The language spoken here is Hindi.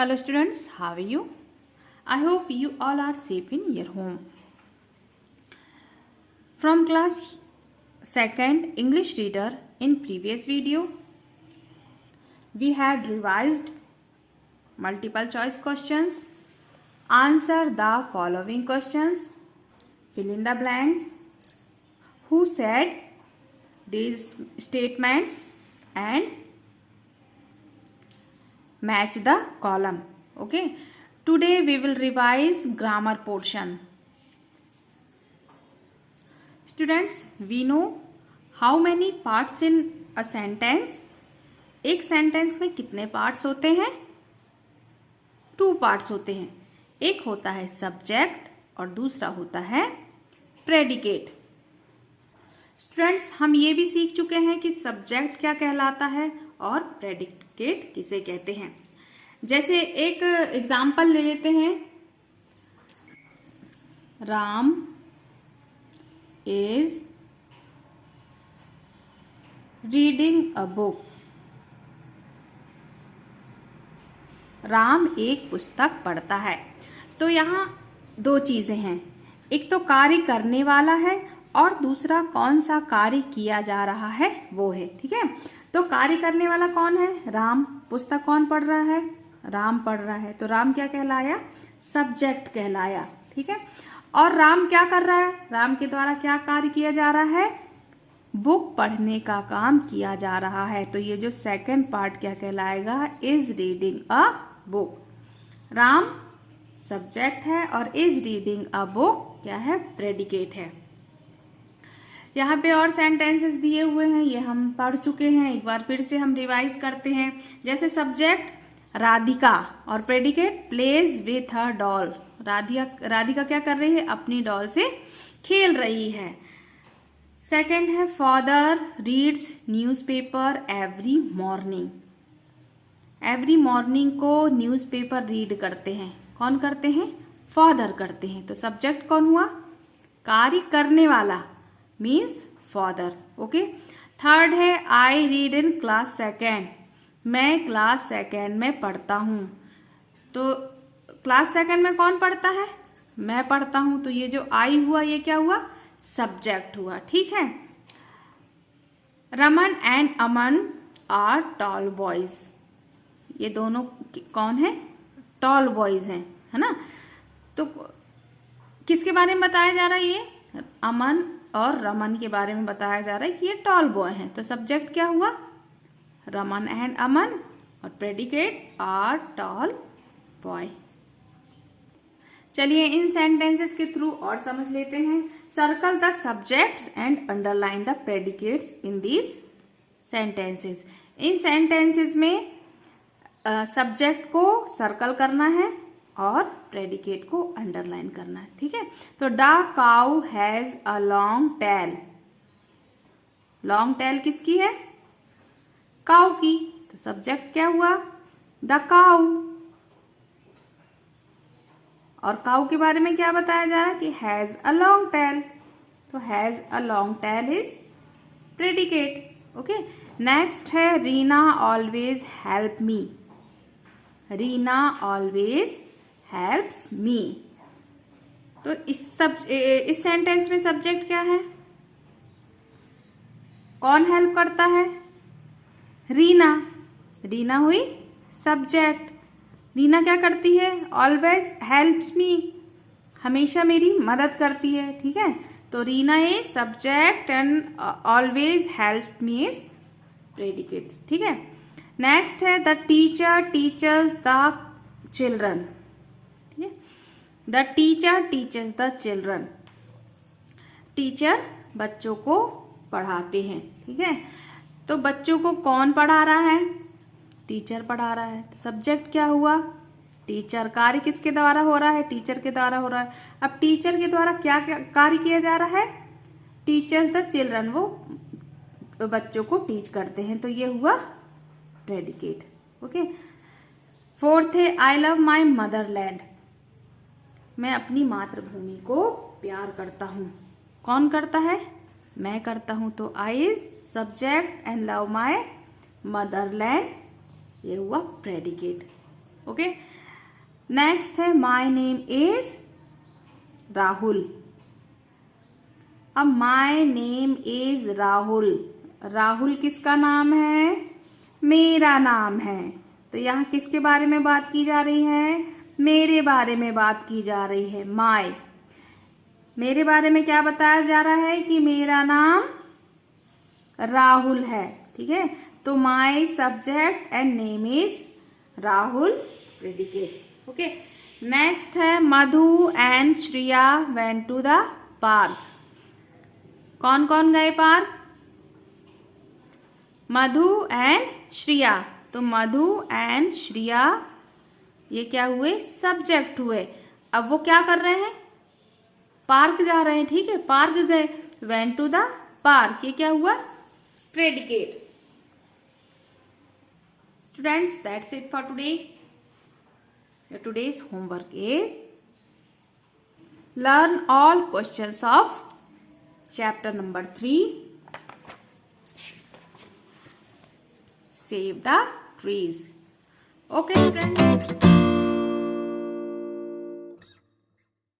Hello students, how are you? I hope you all are safe in your home. From class 2nd English reader, in previous video we had revised multiple choice questions. Answer the following questions. Fill in the blanks. Who said these statements and match the column. Okay. Today we will revise grammar portion. Students, we know how many parts in a sentence. एक सेंटेंस में कितने पार्ट्स होते हैं? 2 पार्ट्स होते हैं. एक होता है सब्जेक्ट और दूसरा होता है प्रेडिकेट. स्टूडेंट्स, हम ये भी सीख चुके हैं कि सब्जेक्ट क्या कहलाता है और प्रेडिकेट किसे कहते हैं. जैसे एक एग्जाम्पल ले लेते हैं. Ram is reading a book. Ram एक पुस्तक पढ़ता है. तो यहाँ 2 चीजें हैं. एक तो कार्य करने वाला है और दूसरा कौन सा कार्य किया जा रहा है वो है. ठीक है. तो कार्य करने वाला कौन है? राम. पुस्तक कौन पढ़ रहा है? राम पढ़ रहा है. तो राम क्या कहलाया? सब्जेक्ट कहलाया. ठीक है. और राम क्या कर रहा है? राम के द्वारा क्या कार्य किया जा रहा है? बुक पढ़ने का काम किया जा रहा है. तो ये जो सेकंड पार्ट क्या कहलाएगा? Is reading a book. Ram subject है और इज रीडिंग अ बुक क्या है? प्रेडिकेट है. यहाँ पे और सेंटेंसेस दिए हुए हैं, ये हम पढ़ चुके हैं. एक बार फिर से हम रिवाइज करते हैं. जैसे राधिका और predicate plays with a doll. Radhika क्या कर रही है? अपनी डॉल से खेल रही है. सेकंड है father reads newspaper every morning. Every morning को न्यूज़पेपर रीड करते हैं. कौन करते हैं? फादर करते हैं. तो सब्जेक्ट कौन हुआ? कार्य करने वाला मीन्स फादर. ओके. थर्ड है I read in class 2nd. मैं क्लास 2nd में पढ़ता हूँ. तो क्लास 2nd में कौन पढ़ता है? मैं पढ़ता हूँ. तो ये जो आई हुआ ये क्या हुआ? सब्जेक्ट हुआ. ठीक है. Raman and Aman are tall boys. ये दोनों कौन है? टॉल बॉयज हैं, है ना. तो किसके बारे में बताया जा रहा है? ये अमन और रमन के बारे में बताया जा रहा है कि ये टॉल बॉय हैं. तो सब्जेक्ट क्या हुआ? रमन एंड अमन और प्रेडिकेट आर टॉल बॉय. चलिए इन सेंटेंसेस के थ्रू और समझ लेते हैं. Circle the subjects and underline the predicates in these sentences. In sentences में सब्जेक्ट को सर्कल करना है और प्रेडिकेट को अंडरलाइन करना है. ठीक है. तो the cow has a long tell. Long tail किसकी है? काउ की. तो सब्जेक्ट क्या हुआ? The cow. और काउ के बारे में क्या बताया जा रहा है? कि हैज अ लॉन्ग टेल. तो has a long tail is predicate. Okay. Next है Reena always help me. Reena always helps me. तो इस सेंटेंस में सब्जेक्ट क्या है? कौन हेल्प करता है? रीना. रीना हुई सब्जेक्ट. रीना क्या करती है? ऑलवेज हेल्प्स मी. हमेशा मेरी मदद करती है. ठीक है. तो Reena is subject and always help me is predicate. ठीक है. नेक्स्ट है the teacher teachers the children. ठीक है. The teacher teachers the children. Teacher बच्चों को पढ़ाते हैं. ठीक है. तो बच्चों को कौन पढ़ा रहा है? टीचर पढ़ा रहा है. सब्जेक्ट क्या हुआ? टीचर. कार्य किसके द्वारा हो रहा है? टीचर के द्वारा हो रहा है. अब टीचर के द्वारा क्या कार्य किया जा रहा है? Teachers the children. वो बच्चों को टीच करते हैं. तो ये हुआ प्रेडिकेट. ओके. फोर्थ है आई लव माई मदरलैंड. मैं अपनी मातृभूमि को प्यार करता हूं. कौन करता है? मैं करता हूं. तो I is subject and love my motherland ये हुआ प्रेडिकेट. ओके. नेक्स्ट है माय नेम इज राहुल। अब my name is Rahul, Rahul किसका नाम है? मेरा नाम है। तो यहाँ किसके बारे में बात की जा रही है? मेरे बारे में बात की जा रही है। माय, मेरे बारे में क्या बताया जा रहा है कि मेरा नाम राहुल है। ठीक है, तो my subject and name is Rahul, predicate. Okay, next है Madhu and Shriya went to the park. कौन कौन गए पार्क? Madhu and Shriya. तो मधु एंड श्रिया ये क्या हुए? सब्जेक्ट हुए। अब वो क्या कर रहे हैं? पार्क जा रहे हैं। ठीक है, पार्क गए, वेंट टू द पार्क, ये क्या हुआ? Predicate. Students, that's it for today. Today's homework is learn all questions of chapter number 3. Save the trees. Okay, students.